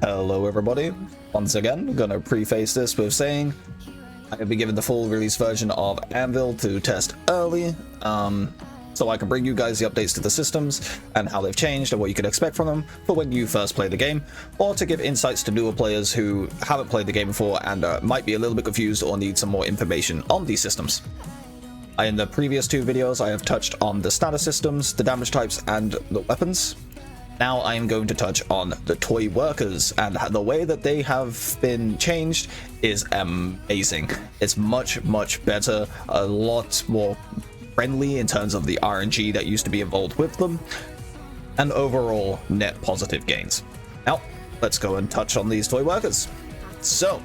Hello everybody, once again gonna preface this with saying I have been given the full release version of ANVIL to test early, so I can bring you guys the updates to the systems and how they've changed and what you can expect from them for when you first play the game, or to give insights to newer players who haven't played the game before and might be a little bit confused or need some more information on these systems. In the previous two videos I have touched on the status systems, the damage types and the weapons. Now I am going to touch on the toy workers, and the way that they have been changed is amazing. It's much better, a lot more friendly in terms of the RNG that used to be involved with them, and overall net positive gains. Now let's go and touch on these toy workers. So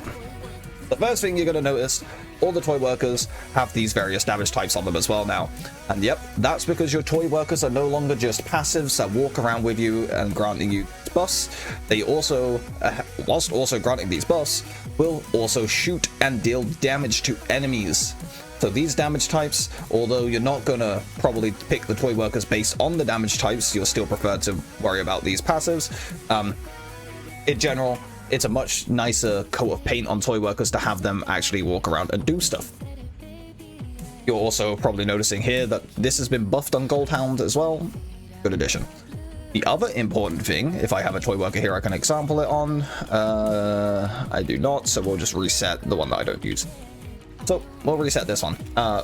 the first thing you're going to notice, all the toy workers have these various damage types on them as well now. And yep, that's because your toy workers are no longer just passives that walk around with you and granting you buffs. They also, whilst also granting these buffs, will also shoot and deal damage to enemies. So these damage types, although you're not going to probably pick the toy workers based on the damage types, you'll still prefer to worry about these passives. In general, it's a much nicer coat of paint on toy workers to have them actually walk around and do stuff. You're also probably noticing here that this has been buffed on Goldhound as well. Good addition. The other important thing, if I have a toy worker here I can example it on, I do not, so we'll just reset the one that I don't use. So we'll reset this one.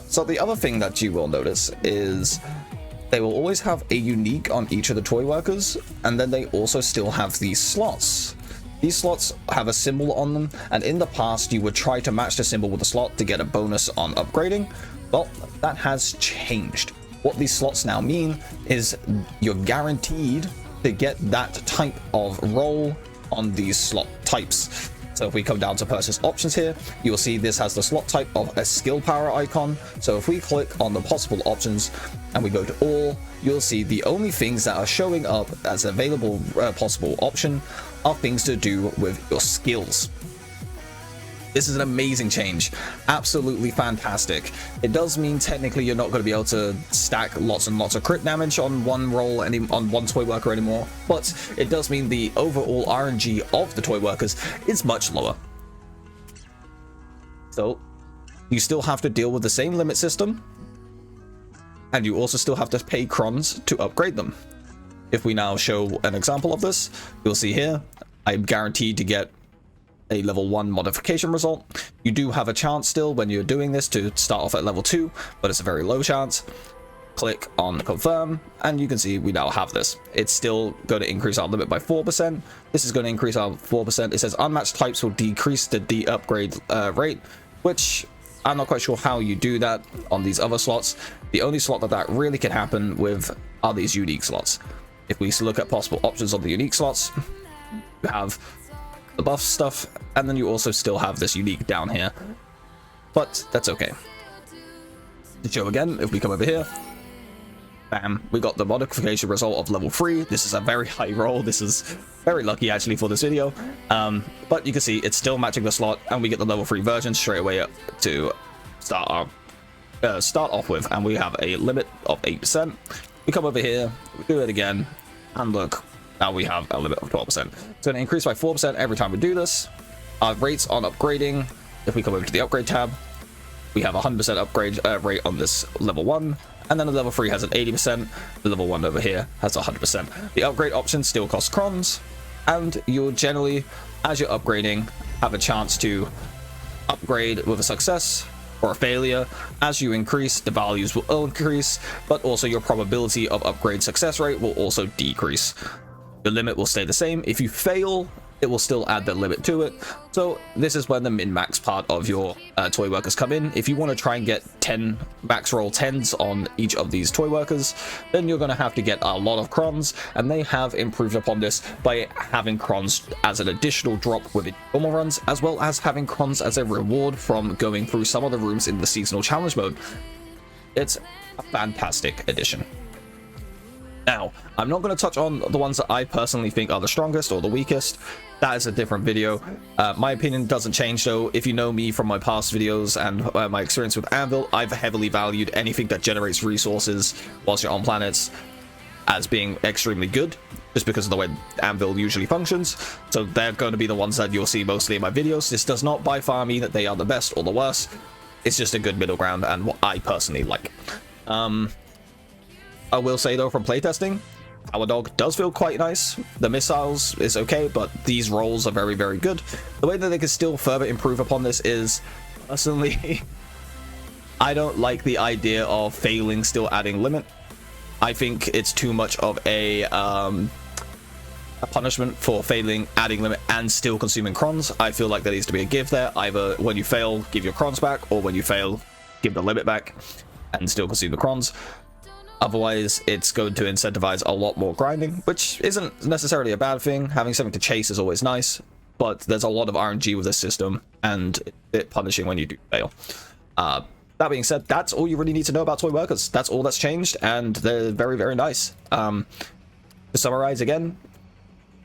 So the other thing that you will notice is they will always have a unique on each of the toy workers, and then they also still have these slots. These slots have a symbol on them, and in the past you would try to match the symbol with the slot to get a bonus on upgrading. Well, that has changed. What these slots now mean is you're guaranteed to get that type of roll on these slot types. So if we come down to purchase options here, you'll see this has the slot type of a skill power icon. So if we click on the possible options and we go to all, you'll see the only things that are showing up as available possible option are things to do with your skills. This is an amazing change, absolutely fantastic. It does mean technically you're not going to be able to stack lots and lots of crit damage on one roll on one toy worker anymore, but it does mean the overall RNG of the toy workers is much lower. So you still have to deal with the same limit system, and you also still have to pay crons to upgrade them. If we now show an example of this, you'll see here I'm guaranteed to get a level 1 modification result. You do have a chance still when you're doing this to start off at level 2, but it's a very low chance. Click on confirm and you can see we now have this. It's still going to increase our limit by 4%. This is going to increase our 4%. It says unmatched types will decrease the upgrade rate, which I'm not quite sure how you do that on these other slots. The only slot that really can happen with are these unique slots. If we look at possible options on the unique slots, you have the buff stuff, and then you also still have this unique down here, but that's okay. To show again, if we come over here, bam, we got the modification result of level 3. This is a very high roll. This is very lucky actually for this video, but you can see it's still matching the slot, and we get the level 3 version straight away up to start off with, and we have a limit of 8%. We come over here, we do it again, and look, now we have a limit of 12%. It's going to increase by 4% every time we do this. Our rates on upgrading, if we come over to the upgrade tab, we have a 100% upgrade rate on this level 1, and then the level 3 has an 80%. The level 1 over here has 100%. The upgrade option still costs crons, and you'll generally, as you're upgrading, have a chance to upgrade with a success or a failure. As you increase, the values will increase, but also your probability of upgrade success rate will also decrease. The limit will stay the same. If you fail, it will still add the limit to it. So this is when the min-max part of your toy workers come in. If you want to try and get 10 max roll 10s on each of these toy workers, then you're going to have to get a lot of crons, and they have improved upon this by having crons as an additional drop within normal runs, as well as having crons as a reward from going through some of the rooms in the seasonal challenge mode. It's a fantastic addition. Now, I'm not going to touch on the ones that I personally think are the strongest or the weakest. That is a different video. My opinion doesn't change though. If you know me from my past videos and my experience with ANVIL, I've heavily valued anything that generates resources whilst you're on planets. as being extremely good, just because of the way Anvil usually functions. So they're going to be the ones that you'll see mostly in my videos. This does not by far mean that they are the best or the worst. It's just a good middle ground, and what I personally like. I will say though, from playtesting, Power Dog does feel quite nice. The missiles is okay, but these rolls are very, very good. The way that they can still further improve upon this is, personally, I don't like the idea of failing still adding limit. I think it's too much of a punishment for failing adding limit and still consuming crons. I feel like there needs to be a give there. Either when you fail, give your crons back, or when you fail, give the limit back and still consume the crons. Otherwise, it's going to incentivize a lot more grinding, which isn't necessarily a bad thing. Having something to chase is always nice, but there's a lot of RNG with this system, and it punishing when you do fail. That being said, that's all you really need to know about toy workers. That's all that's changed, and they're very, very nice. To summarize again,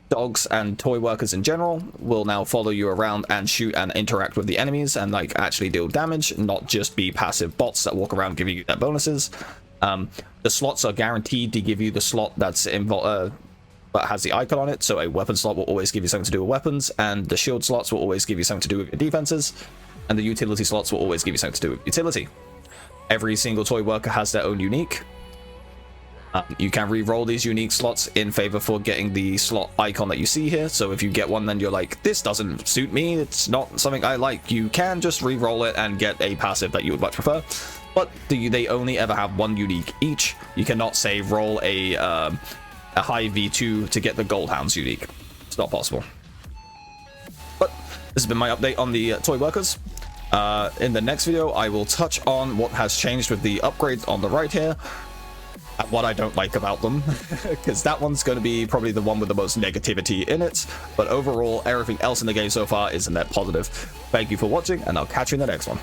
dogs and toy workers in general will now follow you around and shoot and interact with the enemies and like actually deal damage, not just be passive bots that walk around giving you their bonuses. The slots are guaranteed to give you the slot that's that has the icon on it, so a weapon slot will always give you something to do with weapons, and the shield slots will always give you something to do with your defenses, and the utility slots will always give you something to do with utility. Every single toy worker has their own unique. You can re-roll these unique slots in favor for getting the slot icon that you see here. So if you get one, then you're like, this doesn't suit me, it's not something I like, you can just re-roll it and get a passive that you would much prefer. But they only ever have one unique each. You cannot say roll a high V2 to get the Goldhounds unique. It's not possible. But this has been my update on the toy workers. In the next video, I will touch on what has changed with the upgrades on the right here, and what I don't like about them, because that one's going to be probably the one with the most negativity in it. But overall, everything else in the game so far is a net positive. Thank you for watching, and I'll catch you in the next one.